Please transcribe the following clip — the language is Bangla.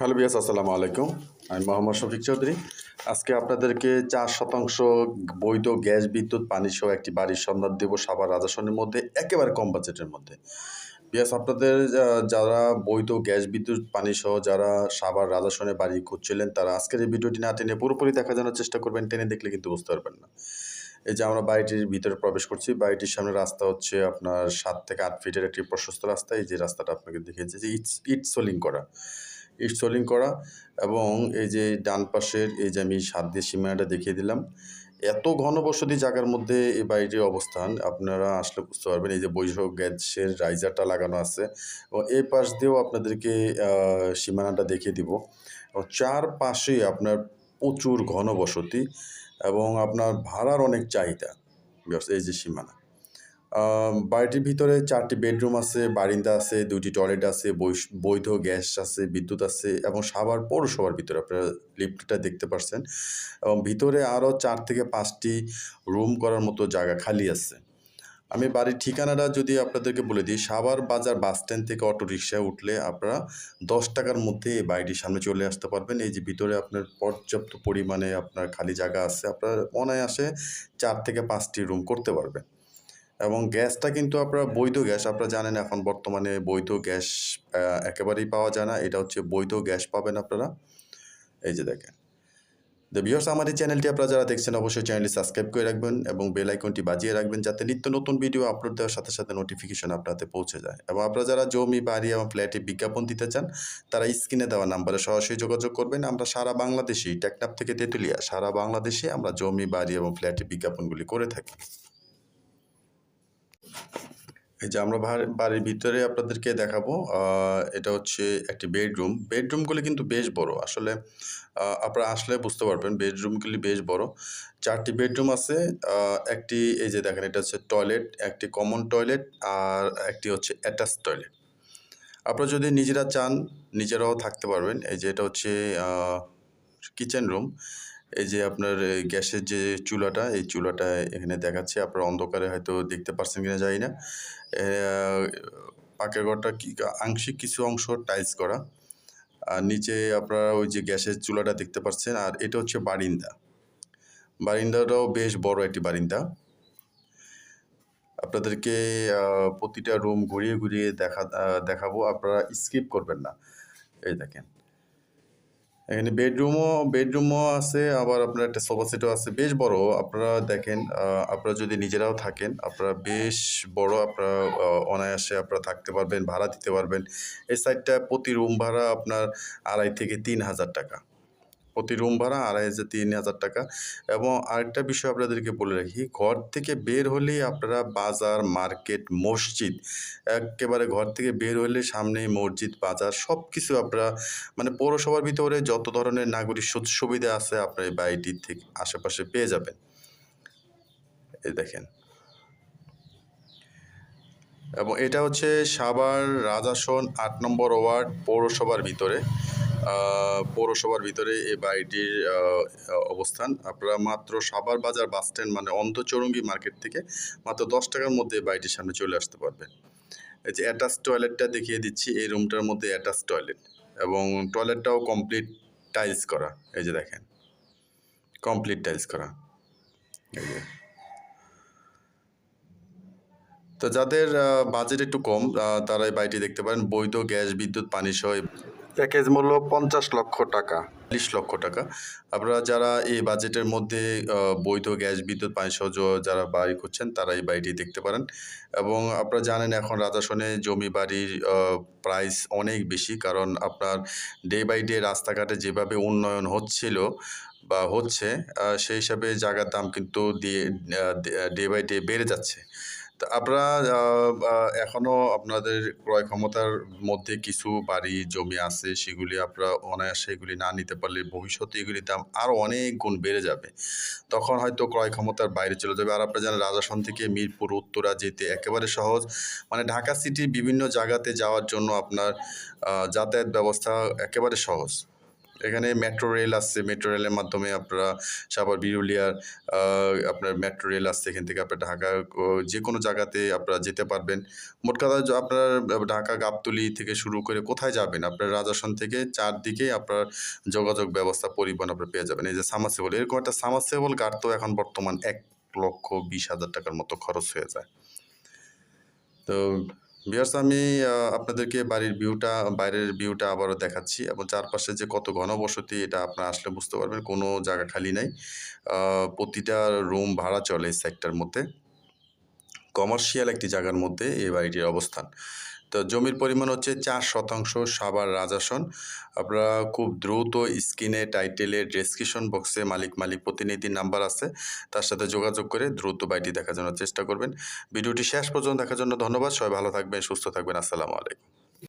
হ্যালো বিয়াস, আসসালামু আলাইকুম। আমি মোহাম্মদ শফিক চৌধুরী। আজকে আপনাদেরকে ৪% বৈধ গ্যাস, বিদ্যুৎ, পানি সহ একটি বাড়ির সন্ধান দেব সাভার রাজাসনের মধ্যে, একেবারে কম বাজেটের মধ্যে। বিয়াস, আপনাদের যারা বৈধ গ্যাস, বিদ্যুৎ, পানি সহ যারা সাভার রাজাসনে বাড়ি খুঁজছিলেন, তারা আজকের এই ভিডিওটি না টেনে পুরোপুরি দেখার জন্য চেষ্টা করবেন। টেনে দেখলে কিন্তু বুঝতে পারবেন না। এই যে আমরা বাড়িটির ভিতরে প্রবেশ করছি, বাড়িটির সামনে রাস্তা হচ্ছে আপনার ৭ থেকে ৮ ফিটের একটি প্রশস্ত রাস্তা। এই যে রাস্তাটা আপনাকে দেখিয়েছি যে ইট সোলিং করা, এবং এই যে ডান পাশের এই যে আমি সাত দিয়ে সীমানাটা দেখিয়ে দিলাম। এত ঘনবসতি জায়গার মধ্যে এই বাড়িটির অবস্থান আপনারা আসলে বুঝতে পারবেন। এই যে বৈধ গ্যাসের রাইজারটা লাগানো আছে এবং এই পাশ দিয়েও আপনাদেরকে সীমানাটা দেখিয়ে দিব। চারপাশেই আপনার প্রচুর ঘনবসতি এবং আপনার ভাড়ার অনেক চাহিদা। এই যে সীমানা, বাড়িটির ভিতরে 4টি বেডরুম আছে, বারিন্দা আছে, 2টি টয়লেট আছে, বৈধ গ্যাস আছে, বিদ্যুৎ আছে এবং সাভার পৌরসভার ভিতরে আপনারা লিফটটা দেখতে পাচ্ছেন এবং ভিতরে আরও 4 থেকে 5টি রুম করার মতো জায়গা খালি আছে। আমি বাড়ির ঠিকানাটা যদি আপনাদেরকে বলে দিই, সাভার বাজার বাস স্ট্যান্ড থেকে অটো রিকশায় উঠলে আপনারা 10 টাকার মধ্যে এই বাড়িটির সামনে চলে আসতে পারবেন। এই যে ভিতরে আপনার পর্যাপ্ত পরিমাণে আপনার খালি জায়গা আছে, আপনার অনায়াসে 4 থেকে 5টি রুম করতে পারবেন। এবং গ্যাসটা কিন্তু আপনারা বৈধ গ্যাস, আপনারা জানেন এখন বর্তমানে বৈধ গ্যাস একেবারেই পাওয়া যায় না। এটা হচ্ছে বৈধ গ্যাস পাবেন আপনারা। এই যে দেখেন। ভিউয়ার্স, আমার এই চ্যানেলটি আপনারা যারা দেখছেন অবশ্যই চ্যানেলটি সাবস্ক্রাইব করে রাখবেন এবং বেল আইকনটি বাজিয়ে রাখবেন, যাতে নিত্য নতুন ভিডিও আপলোড দেওয়ার সাথে সাথে নোটিফিকেশন আপনার হাতে পৌঁছে যায়। এবং আপনারা যারা জমি, বাড়ি এবং ফ্ল্যাটে বিজ্ঞাপন দিতে চান, তারা স্ক্রিনে দেওয়া নাম্বারে সরাসরি যোগাযোগ করবেন। আমরা সারা বাংলাদেশেই, টেকনাফ থেকে তেঁতুলিয়া, সারা বাংলাদেশে আমরা জমি, বাড়ি এবং ফ্ল্যাটে বিজ্ঞাপনগুলি করে থাকি। এই যে আমরা বাড়ির ভিতরে আপনাদেরকে দেখাবো। এটা হচ্ছে একটি বেডরুমগুলি কিন্তু বেশ বড়। আসলে আপনারা আসলে বুঝতে পারবেন, বেডরুমগুলি বেশ বড়। 4টি বেডরুম আছে। একটি, এই যে দেখেন, এটা হচ্ছে টয়লেট, একটি কমন টয়লেট আর একটি হচ্ছে অ্যাটাচ টয়লেট। আপনারা যদি নিজেরা চান নিজেরাও থাকতে পারবেন। এই যে এটা হচ্ছে কিচেন রুম। এই যে আপনার গ্যাসের যে চুলাটা, এই চুলাটা এখানে দেখাচ্ছে। আপনারা অন্ধকারে হয়তো দেখতে পাচ্ছেন কিনা জানি না। পাকের ঘরটা আংশিক কিছু অংশ টাইলস করা, আর নিচে আপনারা ওই যে গ্যাসের চুলাটা দেখতে পাচ্ছেন। আর এটা হচ্ছে বারিন্দাটাও বেশ বড় একটি বারিন্দা। আপনাদেরকে প্রতিটা রুম ঘুরিয়ে ঘুরিয়ে দেখাবো, আপনারা স্কিপ করবেন না। এই দেখেন, এখানে বেডরুমও আছে, আবার আপনার একটা সোফা সেটও আছে, বেশ বড়। আপনারা দেখেন, আপনারা যদি নিজেরাও থাকেন, আপনারা বেশ বড়, আপনারা অনায়াসে আপনারা থাকতে পারবেন, ভাড়া দিতে পারবেন। এই সাইডটা প্রতি রুম ভাড়া আপনার 2,500 থেকে 3,000 টাকা। প্রতি রুম ভাড়া 2,500 3,000 টাকা। এবং আরেকটা বিষয় আপনাদেরকে বলে রাখি, ঘর থেকে বের হলেই আপনারা বাজার, মার্কেট, মসজিদ, একেবারে ঘর থেকে বের হলে সামনেই মসজিদ, বাজার, সব কিছু আপনারা, মানে পৌরসভার ভিতরে যত ধরনের নাগরিক সুবিধা আছে আপনার এই বাড়িটির থেকে আশেপাশে পেয়ে যাবেন। এই দেখেন। এবং এটা হচ্ছে সাভার রাজাসন 8 নম্বর ওয়ার্ড পৌরসভার ভিতরে এই বাড়িটির অবস্থান। আপনারা মাত্র সাভার বাজার বাস স্ট্যান্ড, মানে অন্তচৌরঙ্গী মার্কেট থেকে মাত্র 10 টাকার মধ্যে বাড়িটির সামনে চলে আসতে পারবেন। এই যে অ্যাটাচ টয়লেটটা দেখিয়ে দিচ্ছি। এই রুমটার মধ্যে অ্যাটাচ টয়লেট এবং টয়লেটটাও কমপ্লিট টাইলস করা। এই যে দেখেন, কমপ্লিট টাইলস করা। এই যে, তো যাদের বাজেট একটু কম, তারা এই বাড়িটি দেখতে পারেন। বৈধ গ্যাস, বিদ্যুৎ, পানি সহ প্যাকেজ মূল্য 50 লক্ষ টাকা, 40 লক্ষ টাকা। আপনারা যারা এই বাজেটের মধ্যে বৈধ গ্যাস, বিদ্যুৎ, পানি সহ যারা বাড়ি খুঁজছেন, তারা এই বাড়িটি দেখতে পারেন। এবং আপনারা জানেন এখন রাজাসনে জমি বাড়ির প্রাইস অনেক বেশি, কারণ আপনার ডে বাই ডে রাস্তাঘাটে যেভাবে উন্নয়ন হচ্ছিল বা হচ্ছে, সেই হিসাবে জায়গার দাম কিন্তু ডে বাই ডে বেড়ে যাচ্ছে। তো আপনারা এখনও আপনাদের ক্রয় ক্ষমতার মধ্যে কিছু বাড়ি, জমি আছে, সেগুলি আপনারা অনায়াসে এগুলি না নিতে পারলে ভবিষ্যতে এগুলির দাম আরও অনেক গুণ বেড়ে যাবে। তখন হয়তো ক্রয় ক্ষমতার বাইরে চলে যাবে। আর আপনারা জানেন রাজাসন থেকে মিরপুর, উত্তরা যেতে একেবারে সহজ, মানে ঢাকা সিটির বিভিন্ন জায়গাতে যাওয়ার জন্য আপনার যাতায়াত ব্যবস্থা একেবারে সহজ। এখানে মেট্রো রেল আসছে, মেট্রো রেলের মাধ্যমে আপনারা সাভার বিরুলিয়ার আপনার মেট্রো রেল আসছে, এখান থেকে আপনার ঢাকা যে কোনো জায়গাতে আপনারা যেতে পারবেন। মোট কথা আপনার ঢাকা গাবতলী থেকে শুরু করে কোথায় যাবেন আপনার রাজাসন থেকে চারদিকে আপনার যোগাযোগ ব্যবস্থা পরিবহন আপনার পেয়ে যাবেন। এই যে সামারসেবল, এরকম একটা সামারসেবল গাড়ি তো এখন বর্তমান 1,20,000 টাকার মতো খরচ হয়ে যায়। তো ভিউয়ার্স, আমি আপনাদেরকে বাইরের ভিউটা আবারও দেখাচ্ছি এবং চারপাশে যে কত ঘনবসতি এটা আপনারা আসলে বুঝতে পারবেন। কোনো জায়গা খালি নাই। প্রতিটা রুম ভাড়া চলে এই সাইটটার মধ্যে। কমার্শিয়াল একটি জায়গার মধ্যে এই বাড়িটির অবস্থান। তো জমির পরিমাণ হচ্ছে 4% সাভার রাজাসন। আপনারা খুব দ্রুত স্ক্রিনে টাইটেলের ডেসক্রিপশন বক্সে মালিক প্রতিনিধির নাম্বার আছে, তার সাথে যোগাযোগ করে দ্রুত বাড়িটি দেখার জন্য চেষ্টা করবেন। ভিডিওটি শেষ পর্যন্ত দেখার জন্য ধন্যবাদ। সবাই ভালো থাকবেন, সুস্থ থাকবেন। আসসালামু আলাইকুম।